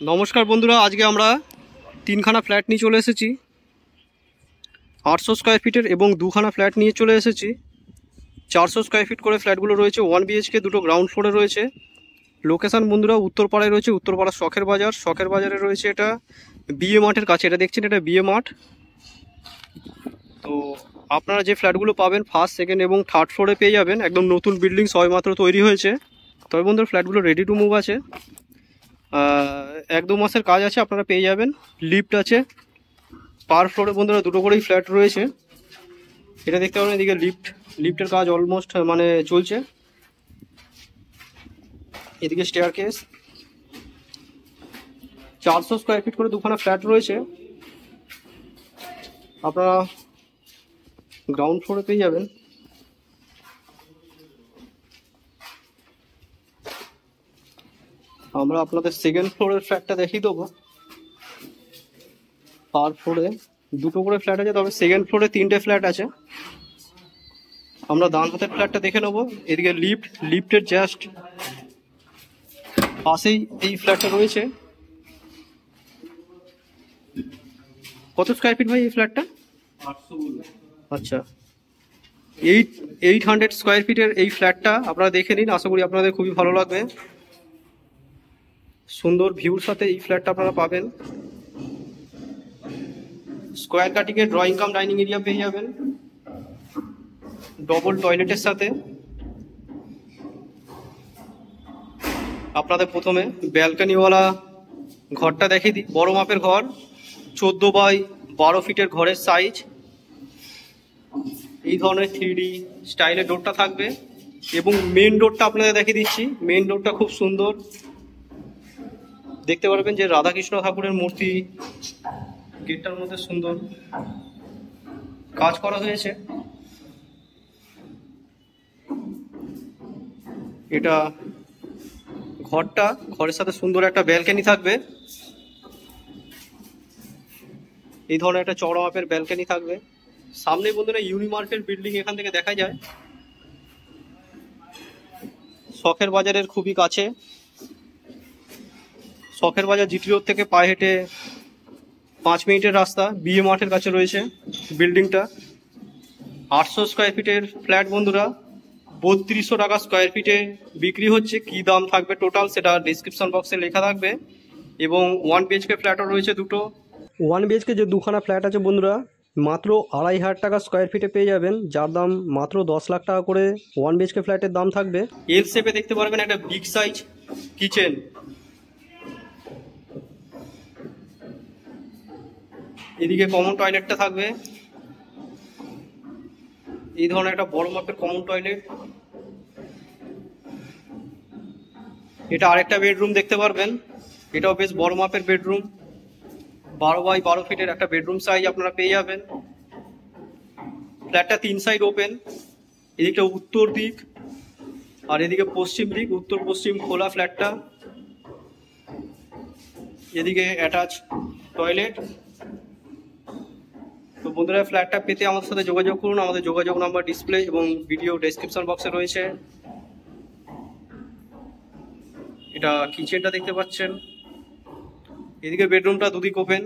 নমস্কার বন্ধুরা, আজকে আমরা তিনখানা ফ্ল্যাট নিয়ে চলে এসেছি 800 স্কোয়ার ফিটের এবং দুখানা ফ্ল্যাট নিয়ে চলে এসেছি 400 স্কোয়ার ফিট করে ফ্ল্যাটগুলো রয়েছে। 1 বিএইচকে, দুটো গ্রাউন্ড ফ্লোরে রয়েছে। লোকেশান বন্ধুরা উত্তরপাড়ায় রয়েছে, উত্তরপাড়া শখের বাজারে রয়েছে। এটা বিএ মাঠের কাছে, এটা দেখছেন, এটা বিএ মাঠ। তো আপনারা যে ফ্ল্যাটগুলো পাবেন ফার্স্ট, সেকেন্ড এবং থার্ড ফ্লোরে পেয়ে যাবেন। একদম নতুন বিল্ডিং সবেমাত্র তৈরি হয়েছে। তবে বন্ধুরা ফ্ল্যাটগুলো রেডি টু মুভ আছে, 1-2 মাসের কাজ আছে, আপনারা পেয়ে যাবেন। লিফট আছে পার ফ্লোরে বন্ধুরা, দুটো করেই ফ্ল্যাট রয়েছে। এটা দেখতে পাবেন, এদিকে লিফটের কাজ অলমোস্ট চলছে। এদিকে স্টেয়ার কেস। 400 স্কোয়ার ফিট করে দুখানা ফ্ল্যাট রয়েছে, আপনারা গ্রাউন্ড ফ্লোরে পেয়ে যাবেন। আমরা আপনাদের সেকেন্ড ফ্লোরের ফ্ল্যাটটা দেখিয়ে দেবো। পার ফ্লোরে দুটো করে ফ্ল্যাট আছে, তবে সেকেন্ড ফ্লোরে 3টে ফ্ল্যাট আছে। আমরা ডান হাতের ফ্ল্যাটটা দেখে নেবো। এদিকে লিফটের জাস্ট পাশেই এই ফ্ল্যাটটা রয়েছে। কত স্কোয়ার ফিট ভাই এই ফ্ল্যাটটা? 800। আচ্ছা, 800 স্কোয়ার ফিটের এই ফ্ল্যাটটা আপনারা দেখে নিন, আশা করি আপনাদের খুবই ভালো লাগবে। সুন্দর ভিউর সাথে এই ফ্ল্যাটটা আপনারা পাবেন। স্কোয়ার কাটিংয়ে ড্রয়িং কাম ডাইনিং এরিয়া পেয়ে যাবেন, ডবল টয়লেটের সাথে। আপনাদের প্রথমে ব্যালকনিওয়ালা ঘরটা দেখিয়ে দিই। বড় মাপের ঘর, 14x12 ফিটের ঘরের সাইজ। এই ধরনের 3D স্টাইলের ডোরটা থাকবে এবং মেন ডোরটা আপনাদের দেখিয়ে দিচ্ছি। মেন ডোরটা খুব সুন্দর, দেখতে পারবেন যে রাধাকৃষ্ণ ঠাকুরের মূর্তি গেটটার মধ্যে সুন্দর কাজ করা হয়েছে। এটা ঘরের সাথে সুন্দর একটা ব্যালকনি থাকবে। এই ধরনের একটা চওড়া মাপের ব্যালকনি থাকবে। সামনে বন্ধুরা ইউনিমার্কেট বিল্ডিং এখান থেকে দেখা যায়। শখের বাজারের খুবই কাছে। শখের বাজার জিটি রোড থেকে পায়ে হেঁটে 5 মিনিটের রাস্তা। বিএ মাঠের কাছে রয়েছে বিল্ডিংটা। 800 স্কোয়ার ফিটের ফ্ল্যাট বন্ধুরা, 3200 টাকা স্কোয়ার ফিটে বিক্রি হচ্ছে। কি দাম থাকবে টোটাল সেটা ডিসক্রিপশন বক্সে লেখা থাকবে। এবং 1 বিএইচকে ফ্ল্যাটও রয়েছে দুটো। 1 বিএইচকে যে দুখানা ফ্ল্যাট আছে বন্ধুরা, মাত্র 2500 টাকা স্কোয়ার ফিটে পেয়ে যাবেন, যার দাম মাত্র 10 লাখ টাকা করে 1 বিএইচকে ফ্ল্যাটের দাম থাকবে। এল শেপে দেখতে পারবেন একটা বিগ সাইজ কিচেন। এদিকে কমন টয়লেটটা থাকবে। এই ধরনের একটা বড় মাপের কমন টয়লেট। এটা আরেকটা বেডরুম দেখতে পারবেন, এটাও বেশ বড় মাপের বেডরুম। 12x12 ফিটের একটা বেডরুম সাইজ আপনারা পেয়ে যাবেন। ফ্ল্যাটটা 3 সাইড ওপেন। এদিকটা উত্তর দিক আর এদিকে পশ্চিম দিক, উত্তর পশ্চিম খোলা ফ্ল্যাটটা। এদিকে অ্যাটাচ টয়লেট। তো বন্ধুরা ফ্ল্যাটটা পেতে আমাদের সাথে যোগাযোগ করুন। আমাদের যোগাযোগ নাম্বার ডিসপ্লে এবং ভিডিও ডেসক্রিপশন বক্সে রয়েছে। এটা কিচেনটা দেখতে পাচ্ছেন। এদিকে বেডরুমটা দুদিক ওপেন,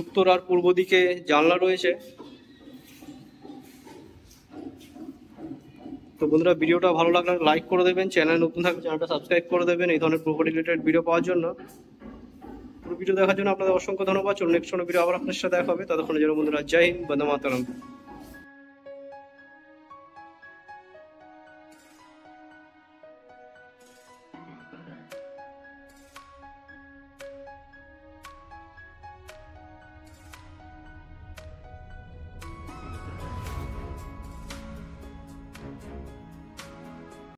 উত্তর আর পূর্ব দিকে জানলা রয়েছে। তো বন্ধুরা ভিডিওটা ভালো লাগলে লাইক করে দেবেন, চ্যানেল নতুন থাকলে চ্যানেলটা সাবস্ক্রাইব করে দেবেন এই ধরনের প্রপার্টি রিলেটেড ভিডিও পাওয়ার জন্য। পুরো ভিডিও দেখার জন্য আপনাদের অসংখ্য ধন্যবাদ। নেক্সট কোনো ভিডিও আবার আপনার সাথে দেখা হবে। ততক্ষণের জন্য বন্ধুরা জয় হিন্দ, বন্দে মাতরম।